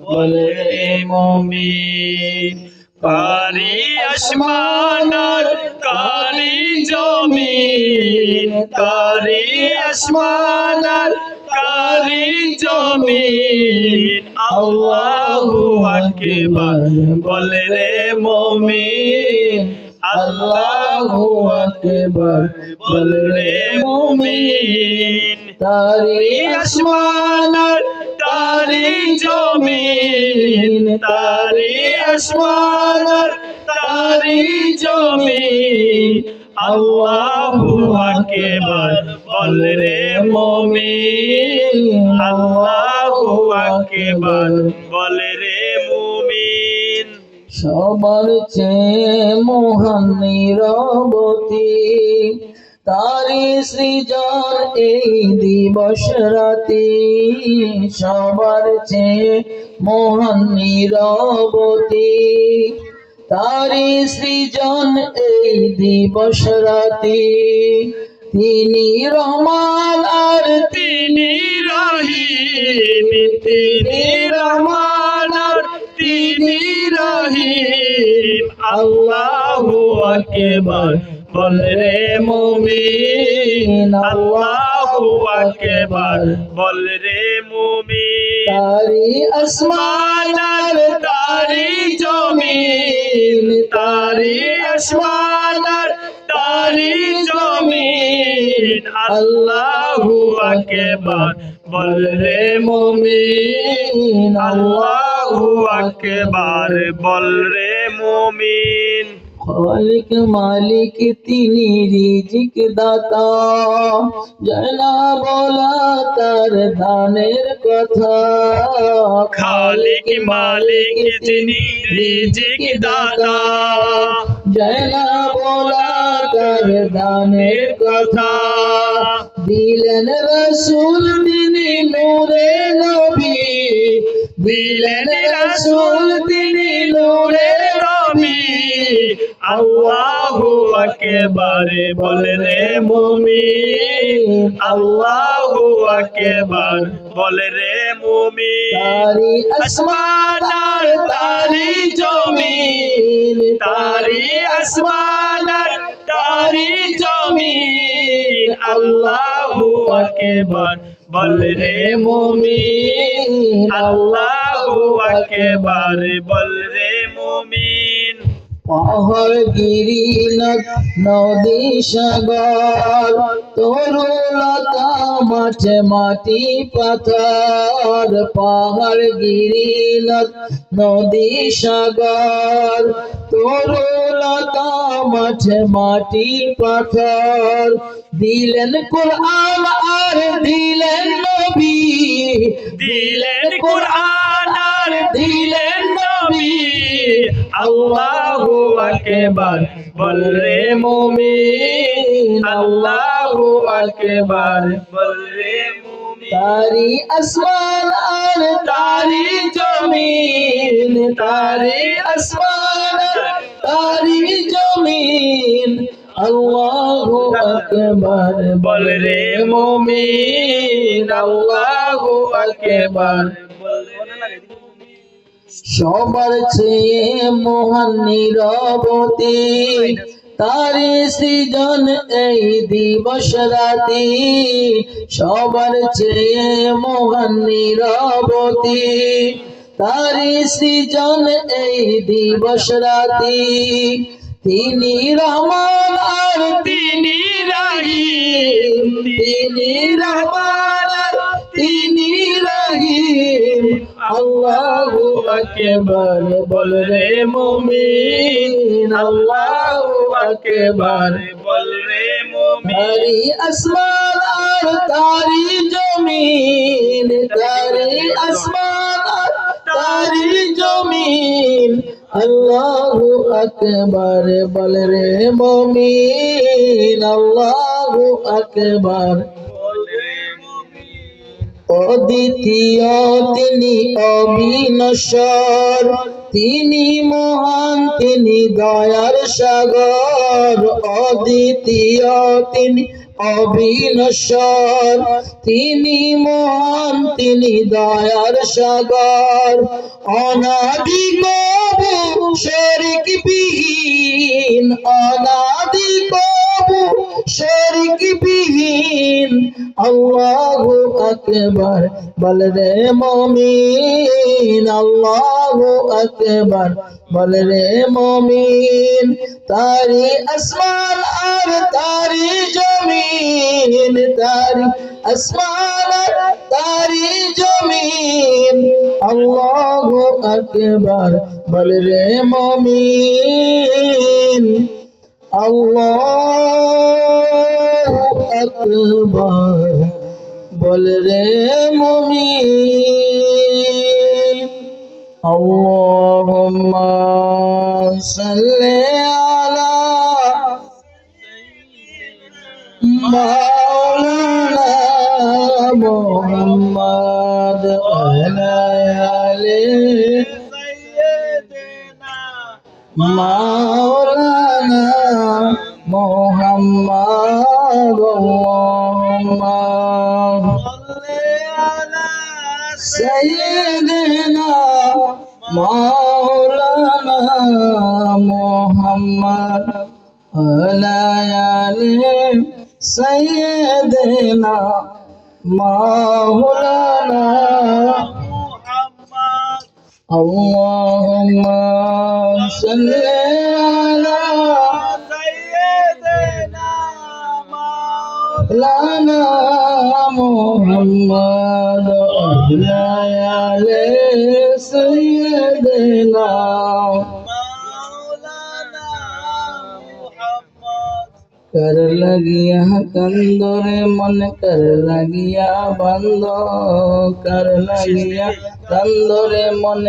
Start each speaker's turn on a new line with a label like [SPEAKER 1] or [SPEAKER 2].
[SPEAKER 1] বলে রে মুমিন কারি আসমান আর কারি জমিন কারি আসমান আর কারি জমিন আল্লাহু আকবার বলে রে মুমিন আল্লাহু আকবার বলে রে মুমিন তারি আসমান আর তারি জমিন তারি আসমান আর তারি জমিন আল্লাহু আকবার বল রে মুমিন আল্লাহু আকবার বল রে মুমিন
[SPEAKER 2] সবার চেয়ে মহান নিরবতি তারি সৃজন এই দিবস রাতি সবার চেয়ে মহান নিরবতি তারি সৃজন এই দিবস রাতি তিনি রহমান আর
[SPEAKER 1] তিনি রহিম তিনি রহমান আর তিনি রহিম আল্লাহু আকবার বল রে মুমিন আল্লাহু আকবার বল রে মুমিন
[SPEAKER 2] তারি আসমান
[SPEAKER 1] আর তারি জমিন তারি আসমান আর তারি জমিন আল্লাহু আকবার বল রে মুমিন আল্লাহু আকবার বল রে মুমিন
[SPEAKER 2] খালিক মালিক তিনি রিজিক দাতা জানা বলা তার দানের কথা
[SPEAKER 1] খালিক মালিক তিনি রিজিক দাতা
[SPEAKER 2] জানা বলা তার দানের কথা দিলেন রাসূল তিনি নূরে নবী
[SPEAKER 1] দিলেন রাসূল তিনি নূরে নবী আল্লাহু আকবার বল রে মুমিন আল্লাহু আকবার বল রে মুমিন
[SPEAKER 2] তারি
[SPEAKER 1] আসমান আর তারি জমিন তারি আসমান আর তারি জমিন আল্লাহু আকবার বল রে মুমিন আল্লাহু আকবার বল রে মুমিন
[SPEAKER 2] পাহাড় গিরি নদী সাগর তরুলতা মাঠে মাটি পাথর পাহাড় গিরি নদী সাগর তরুলতা মাঠে মাটি পাথর দিলেন কোরআন আর দিলেন নবী
[SPEAKER 1] দিলেন কোরআন আর দিলেন নবী আল্লাহু আকবার বল রে মুমিন আল্লাহু আকবার বল রে মুমিন
[SPEAKER 2] তারি আসমান আর
[SPEAKER 1] তারি জমিন তারি আসমান আর
[SPEAKER 2] তারি জমিন আল্লাহু আকবার
[SPEAKER 1] বল রে মুমিন আল্লাহু আকবার বল রে
[SPEAKER 2] সবার চেয়ে মহান নিরবতি তারি সৃজন এই দিবস রাতি সবার চেয়ে মহান নিরবতি তারি সৃজন এই দিবস রাতি তিনি রহমান আর
[SPEAKER 1] তিনি রহিম তিনি রহমান আর তিনি রহিম আল্লাহু আকবার বল রে মুমিন আল্লাহু আকবার বল রে মুমিন
[SPEAKER 2] তারি আসমান আর তারি জমিন তারি আসমান আর তারি জমিন আল্লাহু আকবার বল রে মুমিন আল্লাহু আকবার অদ্বিতীয় তিনি অবিনশ্বর তিনি মহান তিনি দয়ার সাগর অদ্বিতীয় তিনি অবিনশ্বর, তিনি মহান, তিনি দয়ার সাগর, অনাদি কবু শরিক বিহীন, অনাদি কবু শরিক বিহীন। আল্লাহু আকবার বল রে মুমিন, আল্লাহু আকবার বল রে মুমিন। তারি আসমান আর তারি জমিন, তারি আসমান আর তারি জমিন। আল্লাহু আকবার বল রে মুমিন, আল্লাহু আকবার বল রে মুমিন। আল্লাহুম্মা সাল্লি আলা মাওলানা মুহাম্মদ ওয়া আলি মাওলানা মুহাম্মদ। আল্লাহুম্মা সাইয়্যিদিনা মাওলানা মুহাম্মদ ওয়া আলি সাইয়্যিদিনা মাওলানা মুহাম্মদ। আল্লাহুম্মা সাল্লি আলা সাইয়্যিদিনা মাওলানা মুহাম্মদ ওয়া আলি সাইয়্যিদিনা মাওলানা মুহাম্মদ। कर लगिया कंदोरे मन कर लगिया बंदो, कर लगिया कंदोरे मन